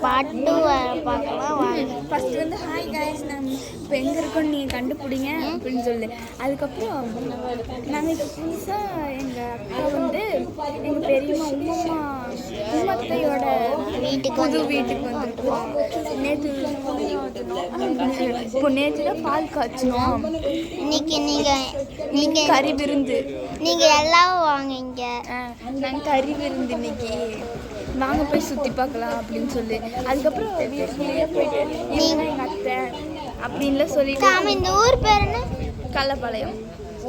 பாட்டு பார்க்கலாம் வாங்க. ஃபஸ்ட்டு வந்து ஹாய் கைஸ் நம்ம இப்போ எங்கே இருக்கோன்னு நீங்கள் கண்டுபிடிங்க அப்படின்னு சொல்லு. அதுக்கப்புறம் நாங்கள் இப்போ புதுசாக எங்கள் அக்கா வந்து எங்கள் பெரியம்மா உம்மத்தையோட வீட்டுக்கு வந்துருக்கோம். நேற்று தான் பால் காய்ச்சினோம். இன்னைக்கு நீங்கள் கறி விருந்து. நீங்கள் எல்லாம் வாங்க இங்கே. நாங்கள் கறி விருந்து இன்னைக்கு வாங்க போய் சுற்றி பார்க்கலாம் அப்படின்னு சொல்லி. அதுக்கப்புறம் வீட்டுக்குள்ளேயே போயிட்டு நீங்கள் எங்கள் அத்தை அப்படின்லாம் சொல்லிட்டு. இந்த ஊர் பேர் என்ன? கள்ளப்பாளையம்.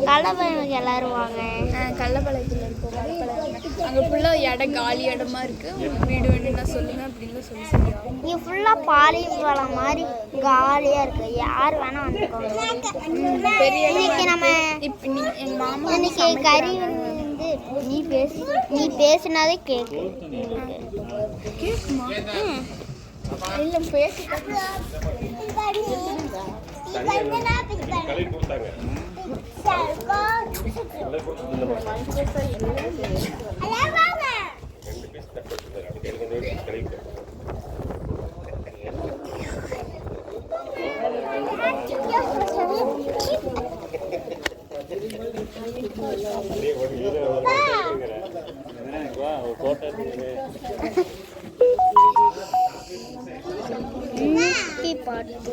கள்ளப்பாளையம் எல்லாரும் வாங்க. கள்ளப்பாளையத்தில் இருக்கோம். கள்ளப்பாளையம் அங்கே ஃபுல்லாக இடம் காலி இடமா இருக்குது. வீடு வேணும்னா சொல்லுங்கள் அப்படின்லாம் சொல்லி இங்கே ஃபுல்லாக பாலிப்பழம் மாதிரி காலியாக இருக்குது. யார் வேணால் வந்துக்கோங்க. பெரிய இன்னைக்கு நம்ம இப்போ எங்கள் மாமா இன்னைக்கு கறி வந்து நீ பேசினாதே கேட்கு. கேட்குமா? இல்லை பேசி பாட்டு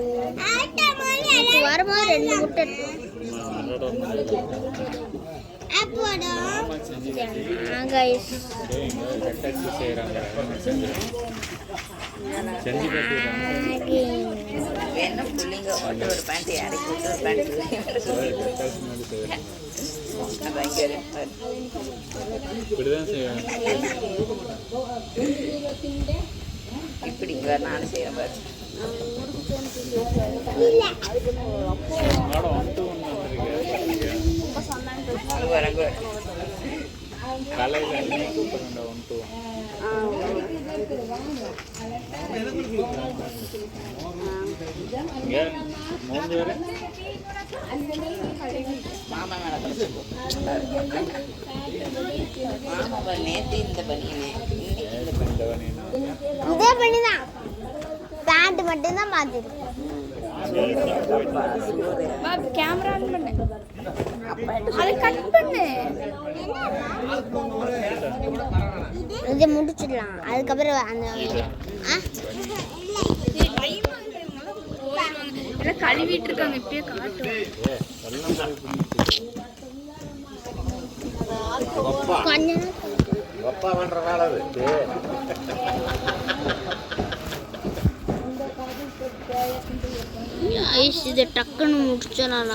வரும்போது 2 முட்டை இப்படி நானும் செய்யறேன். மாமா நேற்று இந்த பனியனே இதே பண்ணிதான் பேண்ட் மட்டும்தான் பார்த்துருக்கேன். கேமரா ஆன் பண்ணு. அதை கட் பண்ணு. இதை முடிச்சிடலாம். அதுக்கப்புறம் அந்த எல்லாம் கழுவிட்டு இருக்காங்க. இப்பயே காட்டும். இதை டக்குன்னு முடிச்சிடலாம்.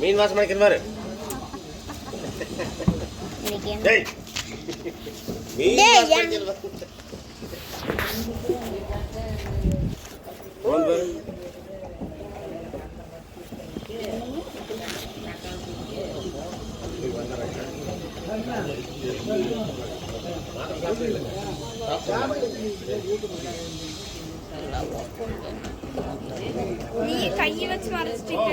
மீன் வாசம் பண்ணிக்கிறாரு. நீ கையை வச்சு மறைச்சிட்டீங்க.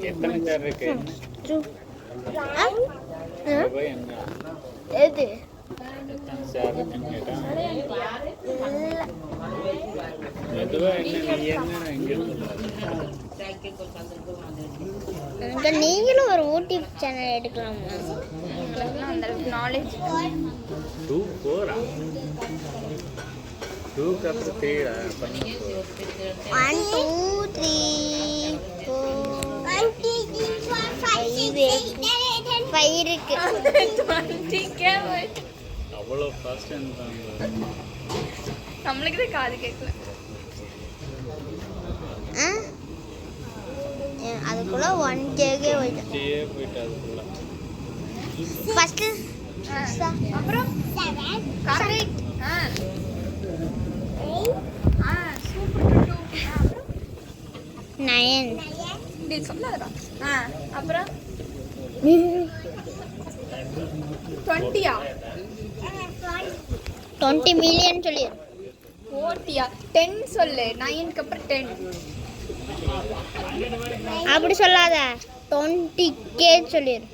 எத்தனை சேர் இருக்கு? எது எத்தனை சேர் இருக்குன்னு கேட்டா மெதுவா என்ன நீ என்ன இங்க நீங்களும் ஒரு யூடியூப் சேனல் எடுக்கலாமா? அந்த அளவுக்கு நாலேஜ் 2 4 2 அப்புறம் 3 பண்ண 1 2 3 4 5 இருக்கு. 20 அவ்வளோ ஃபாஸ்ட் இருந்தாங்க. நம்மளுக்கு தான் காது கேட்கல. அதுக்குள்ள 1K போயிட்டு அதுக்குள்ள ஃபர்ஸ்ட் அப்புறம் கரெக்ட். சூப்பர் 2. அப்புறம் 9 நீ சொல்லாதடா. அப்புறம் 20யா 20 மில்லியன் சொல்லிடு. 40யா 10 சொல்லு. 9க்கு அப்புறம் 10. அப்படி சொல்லாத, 20K சொல்லிடு.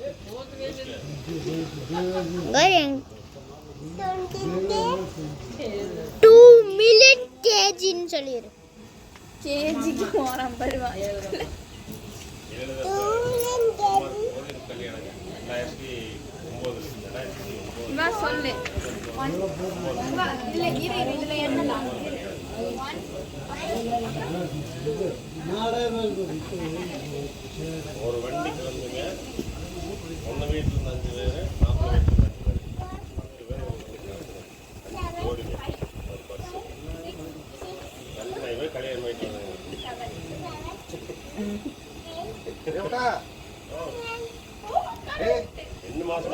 2 மில்லியன் கேஜின்னு சொல்லிடு. கேஜிக்கு 50 ரூபா. வா சொல்லு. வா இல்ல இதுல என்னடா? ஒரு வண்டிக்கு வந்துங்க, ஒன்று வீட்டில் 5 பேர், 40 வீட்டில் 5 பேர், 10 பேர் ஓடிங்க ஒரு பஸ். 2 பேர் கல்யாணம் போயிட்டு வந்தாங்க. ரெண்டு மாசம்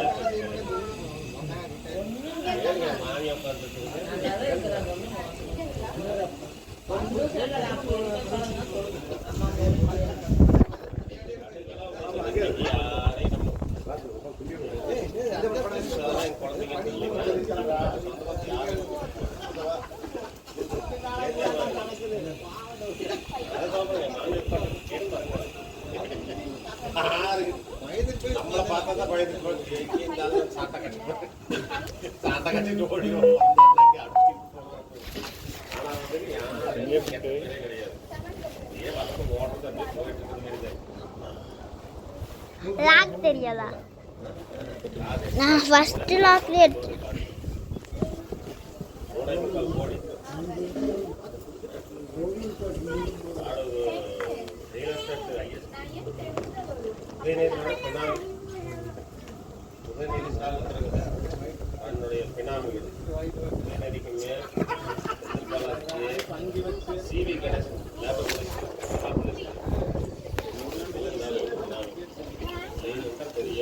மானியம் உட்காந்துருக்கு. நம்மளை பார்த்தா தான் பயந்து சாட்டை கட்டிட்டு ஓடிடும். லாக் தெரியாதா? நான் ஃபர்ஸ்ட் லாக்ல எடுத்தேன். உதயநிதி சார்ந்திருக்குது என்னுடைய பினாமிகள் உதயநிதிக்கு மேல் சிவி கணேசன் பெரிய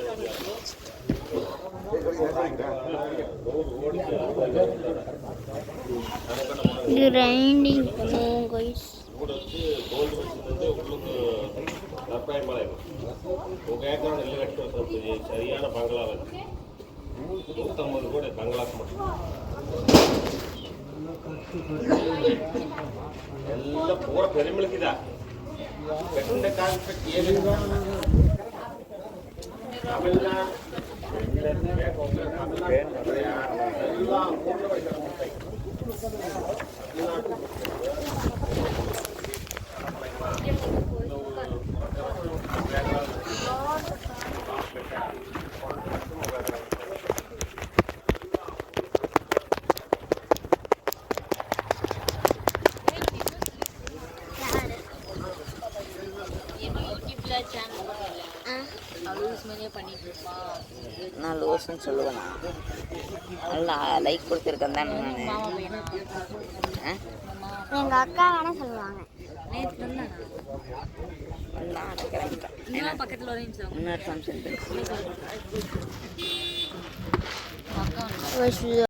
கிரைண்டிங் பண்ணுவோம் கைஸ். கூட வச்சு கோல்டு வச்சுருந்து உள்ளுக்கு கற்பாயம் மலை உங்கள் ஏக்கரோட நெல் கட்டி வைக்கிறது சரியான பங்களா இருக்கு. 150 கோடி பங்களாக்கு மட்டும் எல்லாம் பூரா பெருமிழுக்குதா கட்டின கான்ட்ராக்ட் தமிழ்நாடு எல்லாம் நான் லூஸ்ன்னு சொல்லுவேண்ணா. நல்லா லைக் கொடுத்துருக்கேன் தானே நான். எங்கள் அக்கா வேணா சொல்லுவாங்க. இன்னொரு ஃபங்க்ஷன் வயசு